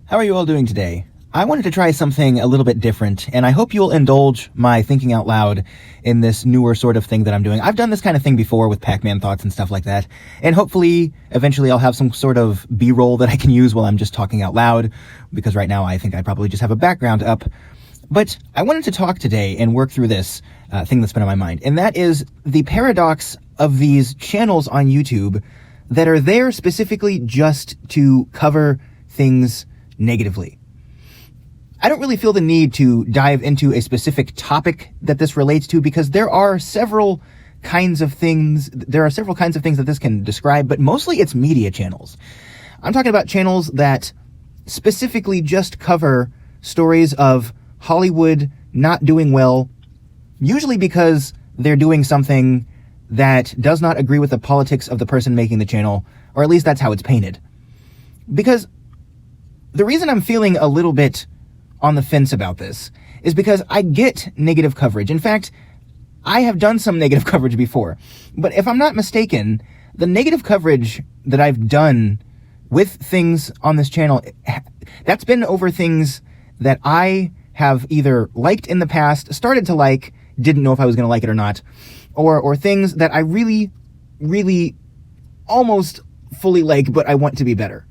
How are you all doing today? I wanted to try something a little bit different, and I hope you'll indulge my thinking out loud in this newer sort of thing that I'm doing. I've done this kind of thing before with Pac-Man thoughts and stuff like that, and hopefully, eventually I'll have some sort of B-roll that I can use while I'm just talking out loud, because right now I think I probably just have a background up. But I wanted to talk today and work through this thing that's been on my mind, and that is the paradox of these channels on YouTube that are there specifically just to cover things negatively. I don't really feel the need to dive into a specific topic that this relates to, because there are several kinds of things that this can describe, but mostly it's media channels. I'm talking about channels that specifically just cover stories of Hollywood not doing well, usually because they're doing something that does not agree with the politics of the person making the channel, or at least that's how it's painted. Because the reason I'm feeling a little bit on the fence about this is because I get negative coverage. In fact, I have done some negative coverage before. But if I'm not mistaken, the negative coverage that I've done with things on this channel, that's been over things that I have either liked in the past, started to like, didn't know if I was going to like it or not, or things that I really, really almost fully like, but I want to be better.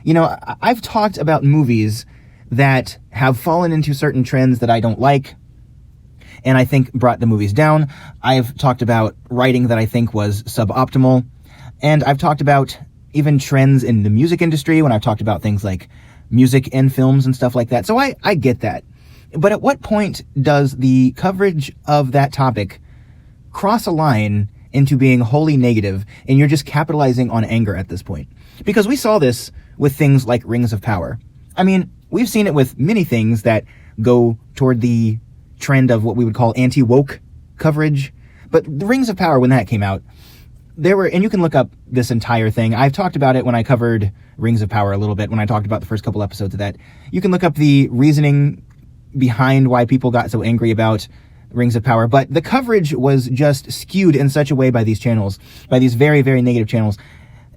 You know, I've talked about movies that have fallen into certain trends that I don't like, and I think brought the movies down. I've talked about writing that I think was suboptimal, and I've talked about even trends in the music industry when I've talked about things like music and films and stuff like that. So I get that. But at what point does the coverage of that topic cross a line into being wholly negative, and you're just capitalizing on anger at this point? Because we saw this with things like Rings of Power. I mean, we've seen it with many things that go toward the trend of what we would call anti-woke coverage. But the Rings of Power, when that came out, and you can look up this entire thing. I've talked about it when I covered Rings of Power a little bit, when I talked about the first couple episodes of that. You can look up the reasoning behind why people got so angry about Rings of Power. But the coverage was just skewed in such a way by these channels, by these very, very negative channels.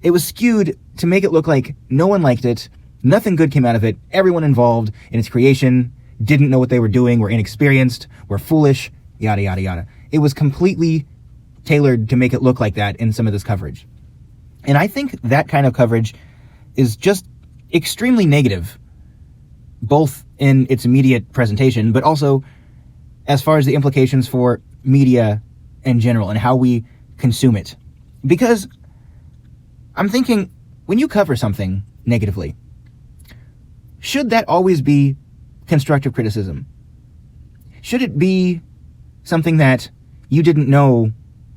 It was skewed to make it look like no one liked it, nothing good came out of it, everyone involved in its creation didn't know what they were doing, were inexperienced, were foolish, yada, yada, yada. It was completely tailored to make it look like that in some of this coverage. And I think that kind of coverage is just extremely negative, both in its immediate presentation, but also as far as the implications for media in general and how we consume it. Because I'm thinking, when you cover something negatively, should that always be constructive criticism? Should it be something that you didn't know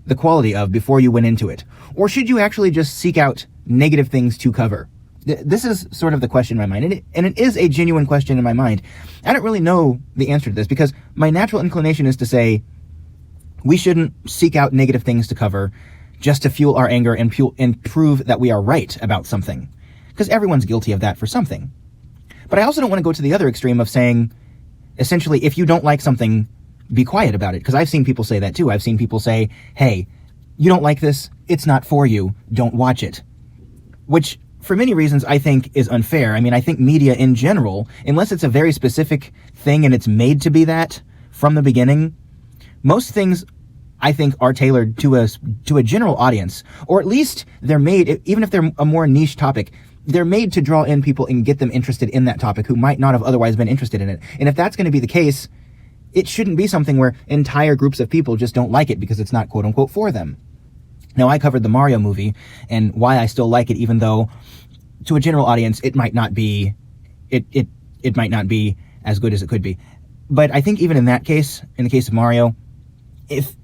the quality of before you went into it? Or should you actually just seek out negative things to cover? This is sort of the question in my mind, and it is a genuine question in my mind. I don't really know the answer to this, because my natural inclination is to say we shouldn't seek out negative things to cover just to fuel our anger and prove that we are right about something, because everyone's guilty of that for something. But I also don't want to go to the other extreme of saying, essentially, if you don't like something, be quiet about it, because I've seen people say that too. I've seen people say, hey, you don't like this, it's not for you, don't watch it. Which, for many reasons, I think is unfair. I mean, I think media in general, unless it's a very specific thing and it's made to be that from the beginning, most things I think are tailored to a general audience, or at least they're made, even if they're a more niche topic, they're made to draw in people and get them interested in that topic who might not have otherwise been interested in it. And if that's going to be the case, it shouldn't be something where entire groups of people just don't like it because it's not quote unquote for them. Now, I covered the Mario movie and why I still like it, even though to a general audience it might not be it might not be as good as it could be. But I think even in that case, in the case of Mario, if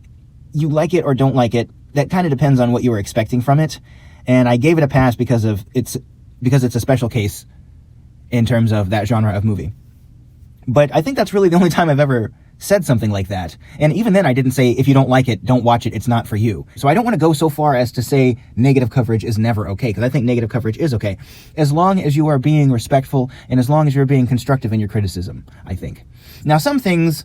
you like it or don't like it, that kind of depends on what you were expecting from it. And I gave it a pass because it's a special case in terms of that genre of movie. But I think that's really the only time I've ever said something like that. And even then I didn't say, if you don't like it, don't watch it, it's not for you. So I don't want to go so far as to say negative coverage is never okay, because I think negative coverage is okay, as long as you are being respectful and as long as you're being constructive in your criticism, I think. Now, some things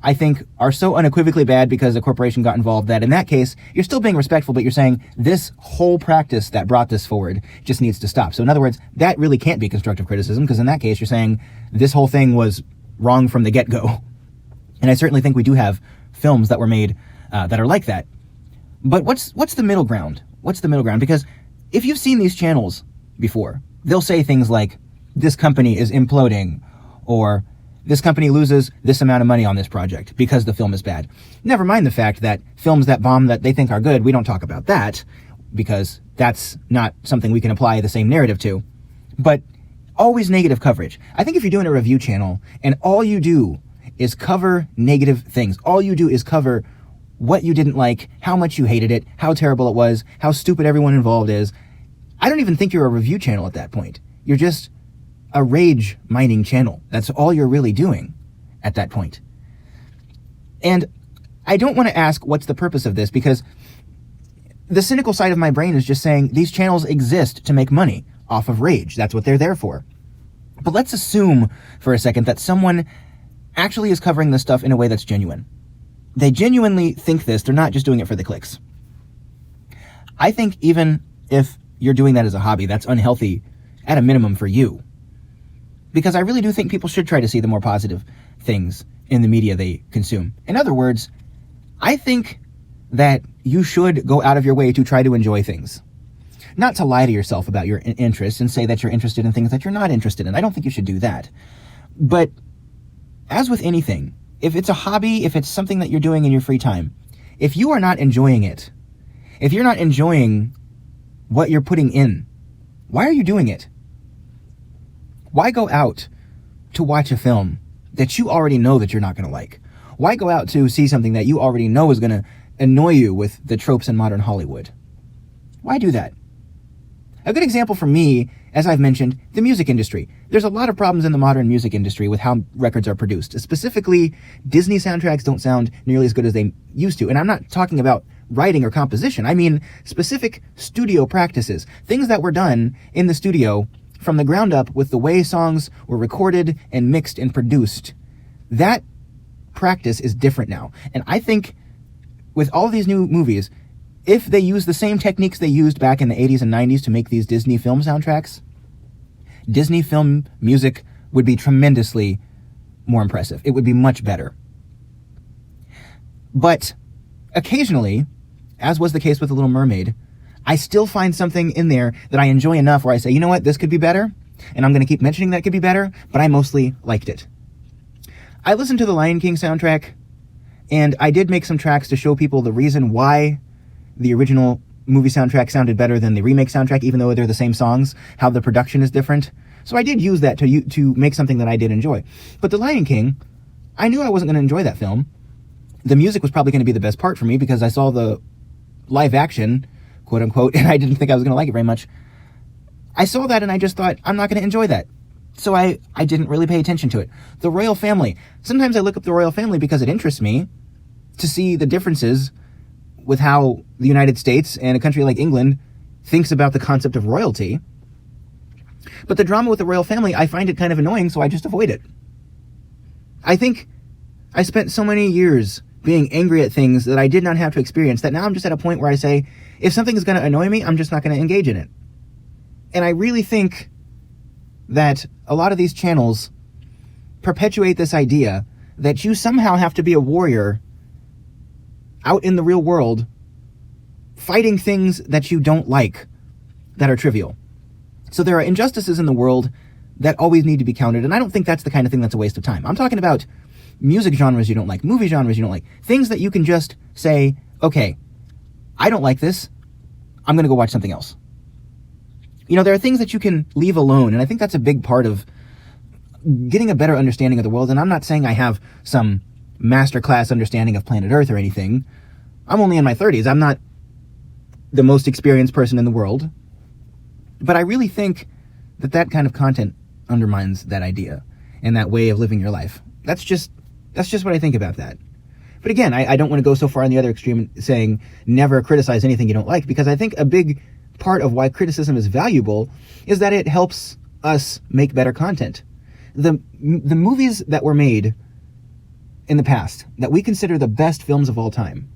I think, are so unequivocally bad because a corporation got involved that in that case, you're still being respectful, but you're saying this whole practice that brought this forward just needs to stop. So in other words, that really can't be constructive criticism, because in that case, you're saying this whole thing was wrong from the get-go. And I certainly think we do have films that were made that are like that. But what's the middle ground? What's the middle ground? Because if you've seen these channels before, they'll say things like, this company is imploding, or this company loses this amount of money on this project because the film is bad. Never mind the fact that films that bomb that they think are good, we don't talk about that, because that's not something we can apply the same narrative to. But always negative coverage. I think if you're doing a review channel and all you do is cover negative things, all you do is cover what you didn't like, how much you hated it, how terrible it was, how stupid everyone involved is, I don't even think you're a review channel at that point. You're just a rage mining channel. That's all you're really doing at that point. And I don't want to ask what's the purpose of this, because the cynical side of my brain is just saying these channels exist to make money off of rage. That's what they're there for. But let's assume for a second that someone actually is covering this stuff in a way that's genuine. They genuinely think this. They're not just doing it for the clicks. I think even if you're doing that as a hobby, that's unhealthy at a minimum for you. Because I really do think people should try to see the more positive things in the media they consume. In other words, I think that you should go out of your way to try to enjoy things. Not to lie to yourself about your interests and say that you're interested in things that you're not interested in. I don't think you should do that. But as with anything, if it's a hobby, if it's something that you're doing in your free time, if you are not enjoying it, if you're not enjoying what you're putting in, why are you doing it? Why go out to watch a film that you already know that you're not going to like? Why go out to see something that you already know is going to annoy you with the tropes in modern Hollywood? Why do that? A good example for me, as I've mentioned, the music industry. There's a lot of problems in the modern music industry with how records are produced. Specifically, Disney soundtracks don't sound nearly as good as they used to. And I'm not talking about writing or composition. I mean specific studio practices. Things that were done in the studio from the ground up with the way songs were recorded and mixed and produced. That practice is different now. And I think with all these new movies, if they use the same techniques they used back in the 80s and 90s to make these Disney film soundtracks, Disney film music would be tremendously more impressive. It would be much better. But occasionally, as was the case with The Little Mermaid, I still find something in there that I enjoy enough where I say, you know what, this could be better, and I'm going to keep mentioning that it could be better, but I mostly liked it. I listened to the Lion King soundtrack, and I did make some tracks to show people the reason why the original movie soundtrack sounded better than the remake soundtrack, even though they're the same songs, how the production is different. So I did use that to make something that I did enjoy. But The Lion King, I knew I wasn't going to enjoy that film. The music was probably going to be the best part for me because I saw the live action, quote unquote, and I didn't think I was going to like it very much. I saw that and I just thought, I'm not going to enjoy that. So I didn't really pay attention to it. The royal family. Sometimes I look up the royal family because it interests me to see the differences with how the United States and a country like England thinks about the concept of royalty. But the drama with the royal family, I find it kind of annoying, so I just avoid it. I think I spent so many years being angry at things that I did not have to experience that now I'm just at a point where I say, if something is going to annoy me, I'm just not going to engage in it. And I really think that a lot of these channels perpetuate this idea that you somehow have to be a warrior out in the real world fighting things that you don't like, that are trivial. So there are injustices in the world that always need to be countered, and I don't think that's the kind of thing that's a waste of time. I'm talking about music genres you don't like, movie genres you don't like, things that you can just say, okay, I don't like this, I'm going to go watch something else. You know, there are things that you can leave alone, and I think that's a big part of getting a better understanding of the world. And I'm not saying I have some masterclass understanding of planet Earth or anything. I'm only in my 30s. I'm not the most experienced person in the world. But I really think that that kind of content undermines that idea and that way of living your life. That's just what I think about that. But again, I don't want to go so far on the other extreme saying never criticize anything you don't like, because I think a big part of why criticism is valuable is that it helps us make better content. The movies that were made in the past that we consider the best films of all time,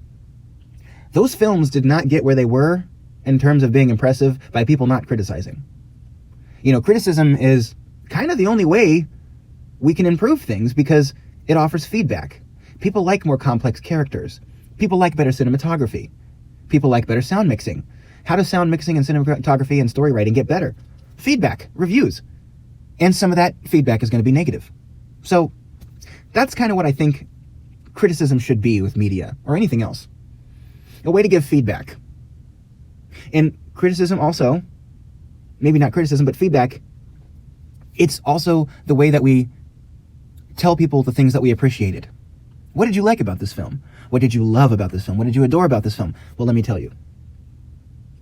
those films did not get where they were in terms of being impressive by people not criticizing. You know, criticism is kind of the only way we can improve things because it offers feedback. People like more complex characters. People like better cinematography. People like better sound mixing. How does sound mixing and cinematography and story writing get better? Feedback, reviews. And some of that feedback is going to be negative. So that's kind of what I think criticism should be with media or anything else. A way to give feedback. And criticism also, maybe not criticism, but feedback, it's also the way that we tell people the things that we appreciated. What did you like about this film? What did you love about this film? What did you adore about this film? Well, let me tell you.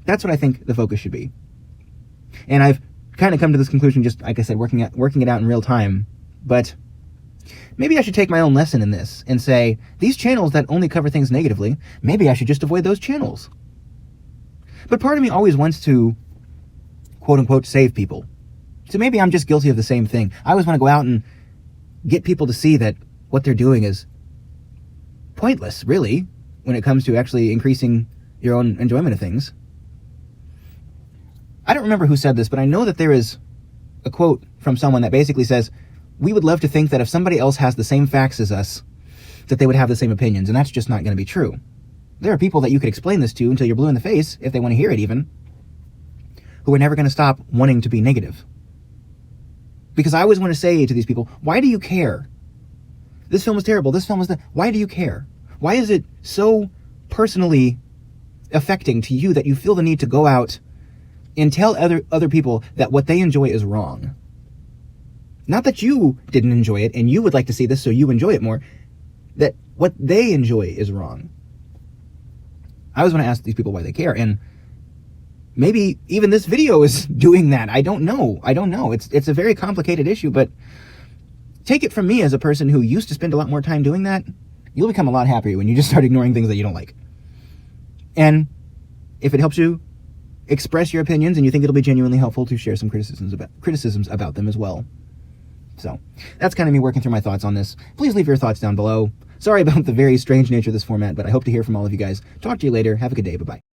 That's what I think the focus should be. And I've kind of come to this conclusion just, like I said, working it out in real time. But maybe I should take my own lesson in this and say, these channels that only cover things negatively, maybe I should just avoid those channels. But part of me always wants to, quote unquote, save people. So maybe I'm just guilty of the same thing. I always want to go out and get people to see that what they're doing is pointless, really, when it comes to actually increasing your own enjoyment of things. I don't remember who said this, but I know that there is a quote from someone that basically says, we would love to think that if somebody else has the same facts as us, that they would have the same opinions, and that's just not going to be true. There are people that you could explain this to until you're blue in the face, if they want to hear it even, who are never going to stop wanting to be negative. Because I always want to say to these people, why do you care? This film is terrible. This film is why do you care? Why is it so personally affecting to you that you feel the need to go out and tell other people that what they enjoy is wrong? Not that you didn't enjoy it and you would like to see this so you enjoy it more, that what they enjoy is wrong. I always want to ask these people why they care, and maybe even this video is doing that. I don't know. It's a very complicated issue, but take it from me as a person who used to spend a lot more time doing that, you'll become a lot happier when you just start ignoring things that you don't like. And if it helps you express your opinions and you think it'll be genuinely helpful, to share some criticisms about them as well. So that's kind of me working through my thoughts on this. Please leave your thoughts down below. Sorry about the very strange nature of this format, but I hope to hear from all of you guys. Talk to you later. Have a good day. Bye-bye.